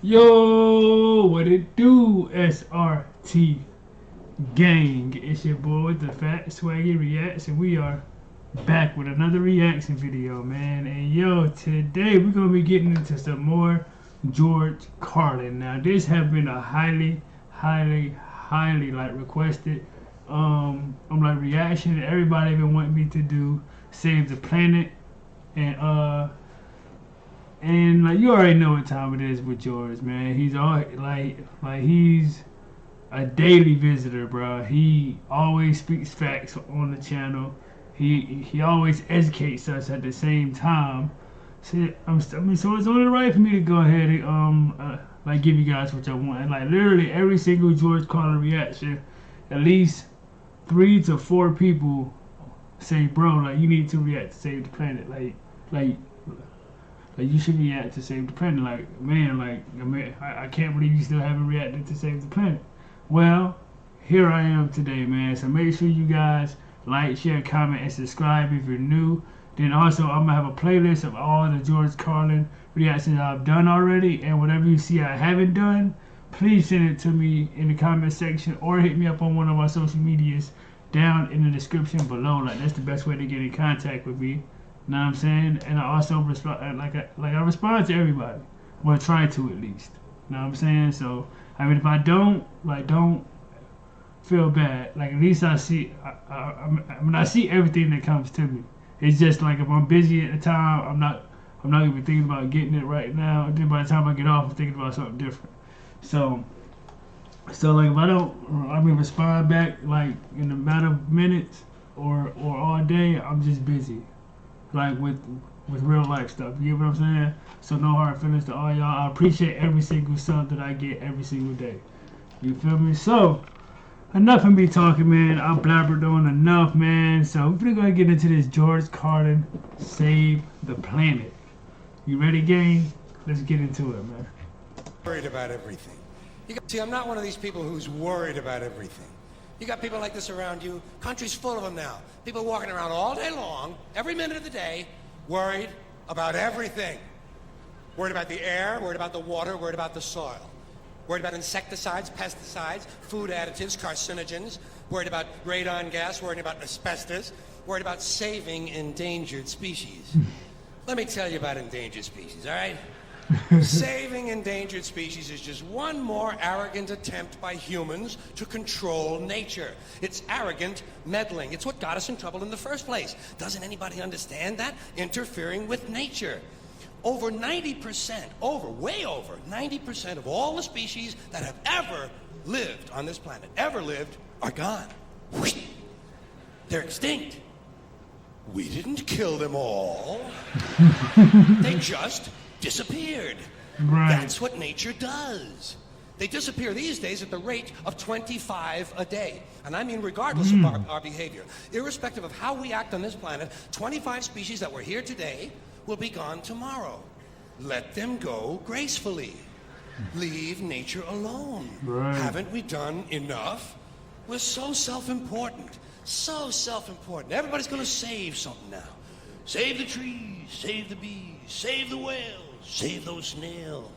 Yo, what it do, SRT gang? It's your boy, the Fat Swaggyreacts, and we are back with another reaction video, man. And yo, today we're gonna be getting into some more George Carlin. Now, this has been a highly like requested I'm like reaction that everybody been wanting me to do. Save the planet, and like you already know what time it is with George, man. He's all like he's a daily visitor, bro. He always speaks facts on the channel. He always educates us at the same time. So so it's only right for me to go ahead and like give you guys what y'all want. And like literally every single George Carlin reaction, at least 3 to 4 people say, bro, like you need to react to save the planet, like you should react to save the planet. Like man, I can't believe you still haven't reacted to save the planet. Well, here I am today, man. So make sure you guys like, share, comment, and subscribe if you're new. Then also I'm gonna have a playlist of all the George Carlin reactions I've done already, and whatever you see I haven't done, please send it to me in the comment section or hit me up on one of my social medias down in the description below. Like that's the best way to get in contact with me. Know what I'm saying? And I also respond, I respond to everybody. Well, try to at least. Know what I'm saying? So I mean, if I don't, don't feel bad. Like at least I see, I see everything that comes to me. It's just like if I'm busy at the time, I'm not even thinking about getting it right now. And then by the time I get off, I'm thinking about something different. So like if I don't, I mean respond back like in a matter of minutes or all day. I'm just busy, like with real life stuff. You get what I'm saying? So no hard feelings to all y'all. I appreciate every single sub that I get every single day. You feel me? So enough of me talking, man. I blabbered on enough, man. So we're gonna get into this George Carlin Save the Planet. You ready, gang? Let's get into it, man. Worried about everything. See, I'm not one of these people who's worried about everything. You got people like this around you. Country's full of them now. People walking around all day long, every minute of the day, worried about everything. Worried about the air, worried about the water, worried about the soil. Worried about insecticides, pesticides, food additives, carcinogens. Worried about radon gas, worried about asbestos. Worried about saving endangered species. Let me tell you about endangered species, all right? Saving endangered species is just one more arrogant attempt by humans to control nature. It's arrogant meddling. It's what got us in trouble in the first place. Doesn't anybody understand that? Interfering with nature. Over 90%, way over 90% of all the species that have ever lived on this planet, are gone. They're extinct. We didn't kill them all. They just disappeared. Right. That's what nature does. They disappear these days at the rate of 25 a day. And I mean regardless of our behavior. Irrespective of how we act on this planet, 25 species that were here today will be gone tomorrow. Let them go gracefully. Leave nature alone. Right. Haven't we done enough? We're so self-important. So self-important. Everybody's gonna save something now. Save the trees, save the bees, save the whales, save those snails.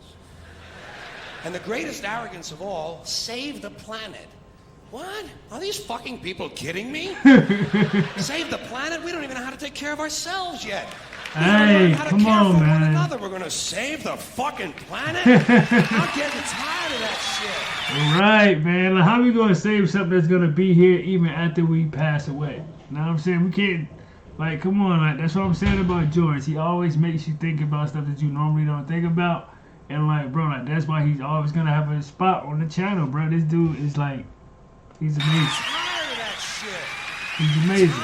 And the greatest arrogance of all, save the planet. What? Are these fucking people kidding me? Save the planet? We don't even know how to take care of ourselves yet. Hey, come on, man. We're gonna save the fucking planet? I'm getting tired of that shit. Right, man. Like, how we gonna save something that's gonna be here even after we pass away? You know what I'm saying? We can't. Like, come on, like that's what I'm saying about George. He always makes you think about stuff that you normally don't think about, and like, bro, like that's why he's always gonna have a spot on the channel, bro. This dude is like, he's amazing. I'm tired of that shit. He's amazing.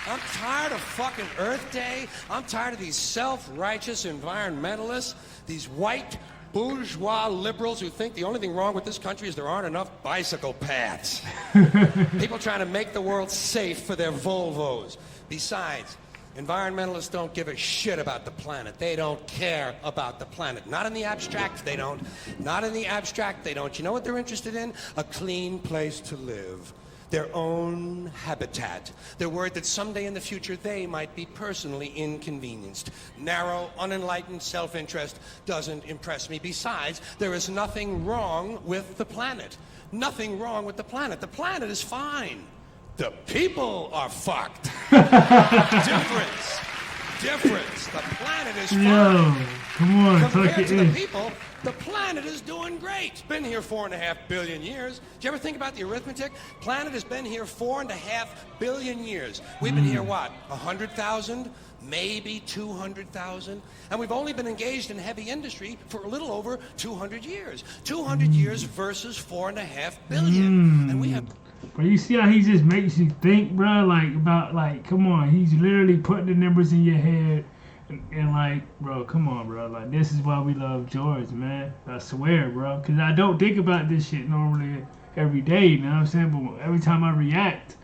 I'm tired of fucking Earth Day. I'm tired of these self-righteous environmentalists, these white bourgeois liberals who think the only thing wrong with this country is there aren't enough bicycle paths. People trying to make the world safe for their Volvos. Besides, environmentalists don't give a shit about the planet. They don't care about the planet. Not in the abstract, they don't. Not in the abstract, they don't. You know what they're interested in? A clean place to live. their own habitat. They're worried that someday in the future they might be personally inconvenienced. Narrow, unenlightened self-interest doesn't impress me. Besides, there is nothing wrong with the planet. Nothing wrong with the planet. The planet is fine. The people are fucked. Difference. The planet is fine. Yo, come on, compared to the people, the planet is doing great. It's been here 4.5 billion years. Did you ever think about the arithmetic? Planet has been here 4.5 billion years. We've been here, what, 100,000? Maybe 200,000? And we've only been engaged in heavy industry for a little over 200 years. 200 years versus 4.5 billion. And we have... But you see how he just makes you think, bro? Like, about, like, come on. He's literally putting the numbers in your head. And like, bro, come on, bro. Like, this is why we love George, man. I swear, bro. Because I don't think about this shit normally every day, you know what I'm saying? But every time I react,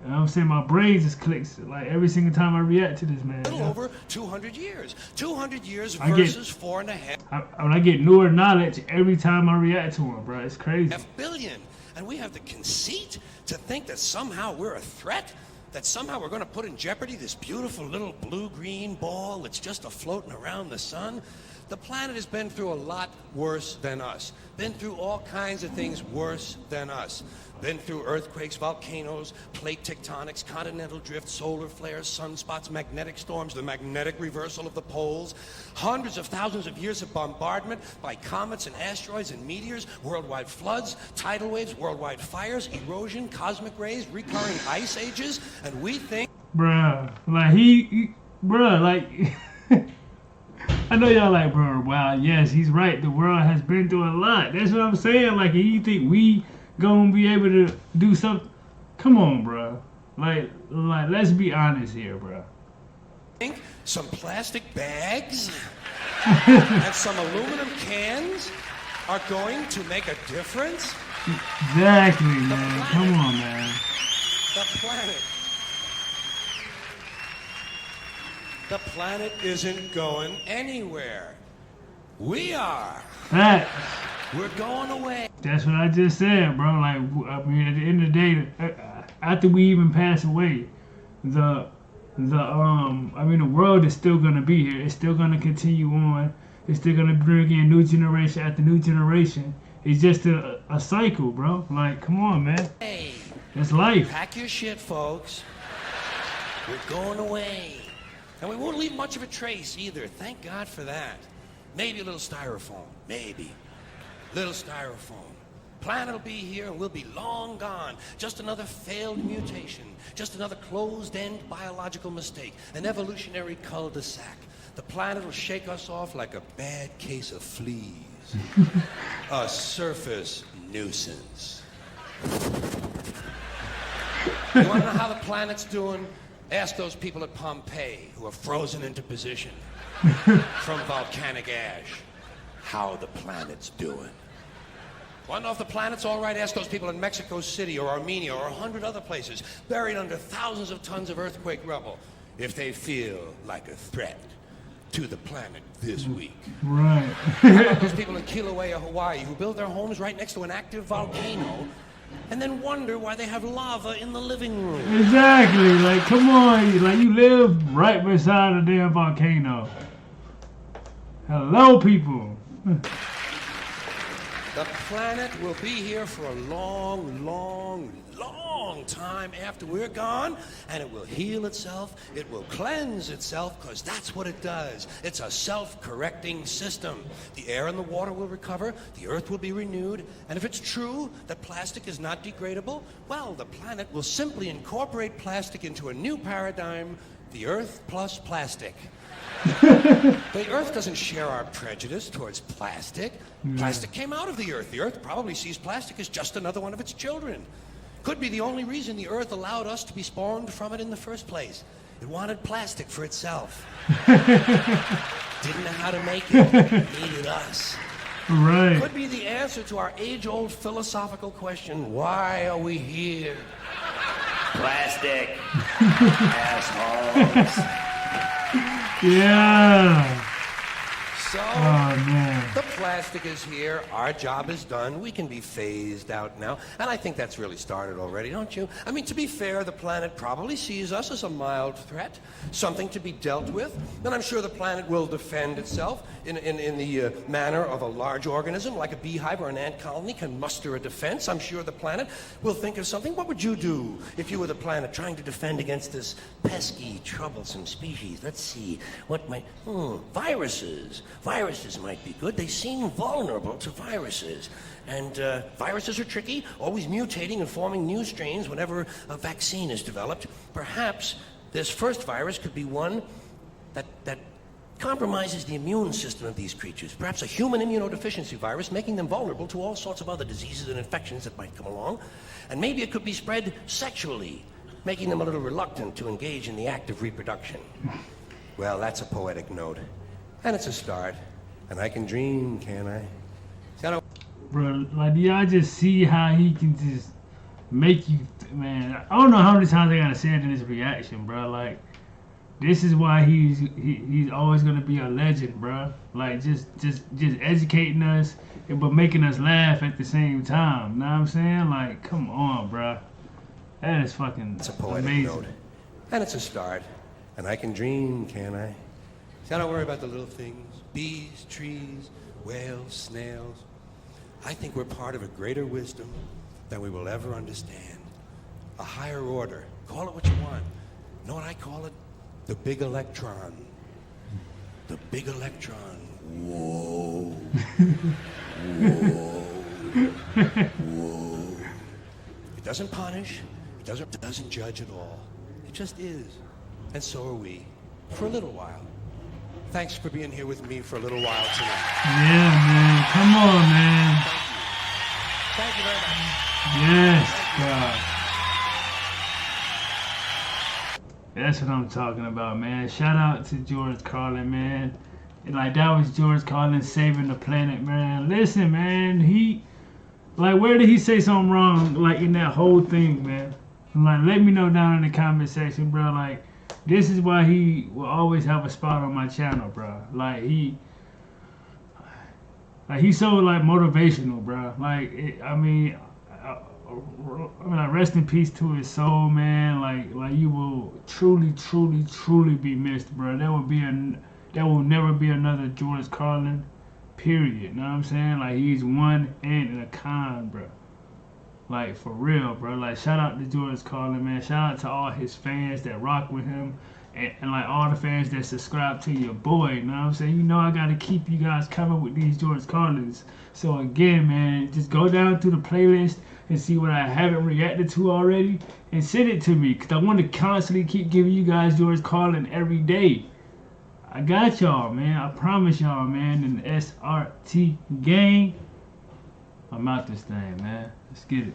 you know what I'm saying, my brain just clicks, like, every single time I react to this, man. A little over 200 years. 200 years versus 4.5. When I get newer knowledge every time I react to him, bro. It's crazy. Billion. And we have the conceit to think that somehow we're a threat? That somehow we're going to put in jeopardy this beautiful little blue-green ball that's just floating around the sun? The planet has been through a lot worse than us. Been through all kinds of things worse than us. Been through earthquakes, volcanoes, plate tectonics, continental drift, solar flares, sunspots, magnetic storms, the magnetic reversal of the poles, hundreds of thousands of years of bombardment by comets and asteroids and meteors, worldwide floods, tidal waves, worldwide fires, erosion, cosmic rays, recurring ice ages, and we think... Bruh, like bruh, like... I know y'all like, bro, wow, yes, he's right. The world has been through a lot. That's what I'm saying. Like, you think we gonna be able to do something? Come on, bro. Like, let's be honest here, bro. Think some plastic bags and some aluminum cans are going to make a difference? Exactly, man. Come on, man. The planet. The planet isn't going anywhere. We are. Facts. We're going away. That's what I just said, bro. Like, I mean, at the end of the day, after we even pass away, the world is still gonna be here. It's still gonna continue on. It's still gonna bring in new generation after new generation. It's just a cycle, bro. Like, come on, man. Hey, it's life. Pack your shit, folks. We're going away. And we won't leave much of a trace either. Thank God for that. Maybe a little styrofoam. Maybe. Little styrofoam. Planet will be here and we'll be long gone. Just another failed mutation. Just another closed-end biological mistake. An evolutionary cul-de-sac. The planet will shake us off like a bad case of fleas. A surface nuisance. You want to know how the planet's doing? Ask those people at Pompeii who are frozen into position from volcanic ash how the planet's doing. Want to know if the planet's all right? Ask those people in Mexico City or Armenia or 100 other places buried under thousands of tons of earthquake rubble if they feel like a threat to the planet this week. Right. How about those people in Kilauea, Hawaii who build their homes right next to an active volcano and then wonder why they have lava in the living room? Exactly. Like, come on. Like, you live right beside a damn volcano. Hello, people. The planet will be here for a long, long, long time after we're gone, and it will heal itself, it will cleanse itself, because that's what it does. It's a self-correcting system. The air and the water will recover, the earth will be renewed, and if it's true that plastic is not degradable, well, the planet will simply incorporate plastic into a new paradigm, the earth plus plastic. The earth doesn't share our prejudice towards plastic. Plastic came out of the earth. The earth probably sees plastic as just another one of its children. Could be the only reason the earth allowed us to be spawned from it in the first place. It wanted plastic for itself. Didn't know how to make it. Needed us. Right. Could be the answer to our age-old philosophical question, why are we here? Plastic. Assholes. Yeah. So, oh, man. the plastic is here. Our job is done. We can be phased out now. And I think that's really started already, don't you? I mean, to be fair, the planet probably sees us as a mild threat, something to be dealt with. And I'm sure the planet will defend itself in the manner of a large organism, like a beehive or an ant colony can muster a defense. I'm sure the planet will think of something. What would you do if you were the planet trying to defend against this pesky, troublesome species? Let's see. What might... viruses. Viruses might be good. They seem vulnerable to viruses. And viruses are tricky, always mutating and forming new strains whenever a vaccine is developed. Perhaps this first virus could be one that compromises the immune system of these creatures. Perhaps a human immunodeficiency virus, making them vulnerable to all sorts of other diseases and infections that might come along. And maybe it could be spread sexually, making them a little reluctant to engage in the act of reproduction. Well, that's a poetic note. And it's a start. And I can dream, can't I? Bro, like, do y'all just see how he can just make you, man? I don't know how many times I gotta say it in this reaction, bro. Like, this is why he's always gonna be a legend, bro. Like, just educating us, but making us laugh at the same time. Know what I'm saying? Like, come on, bro. That is fucking It's a poetic amazing. note. And it's a start. And I can dream, can't I? See, I don't worry about the little things. Bees, trees, whales, snails. I think we're part of a greater wisdom than we will ever understand. A higher order. Call it what you want. You know what I call it? The big electron. The big electron. Whoa. Whoa. Whoa. It doesn't punish. It doesn't judge at all. It just is. And so are we. For a little while. Thanks for being here with me for a little while tonight. Yeah, man. Come on, man. Thank you very much. Yes, God. That's what I'm talking about, man. Shout out to George Carlin, man. Like, that was George Carlin saving the planet, man. Listen, man, like, where did he say something wrong, like, in that whole thing, man? Like, let me know down in the comment section, bro. Like, this is why he will always have a spot on my channel, bro. Like, he's so, like, motivational, bro. Like, I mean, rest in peace to his soul, man. Like you will truly be missed, bro. There will never be another George Carlin, period. Know what I'm saying? Like, he's one in a kind, bro. Like, for real, bro. Like, shout out to George Carlin, man. Shout out to all his fans that rock with him, and like all the fans that subscribe to your boy. You know what I'm saying? You know I gotta keep you guys covered with these George Carlins. So again, man, just go down through the playlist and see what I haven't reacted to already, and send it to me, because I want to constantly keep giving you guys George Carlin every day. I got y'all, man. I promise y'all, man. In the SRT gang, I'm out this thing, man. Let's get it.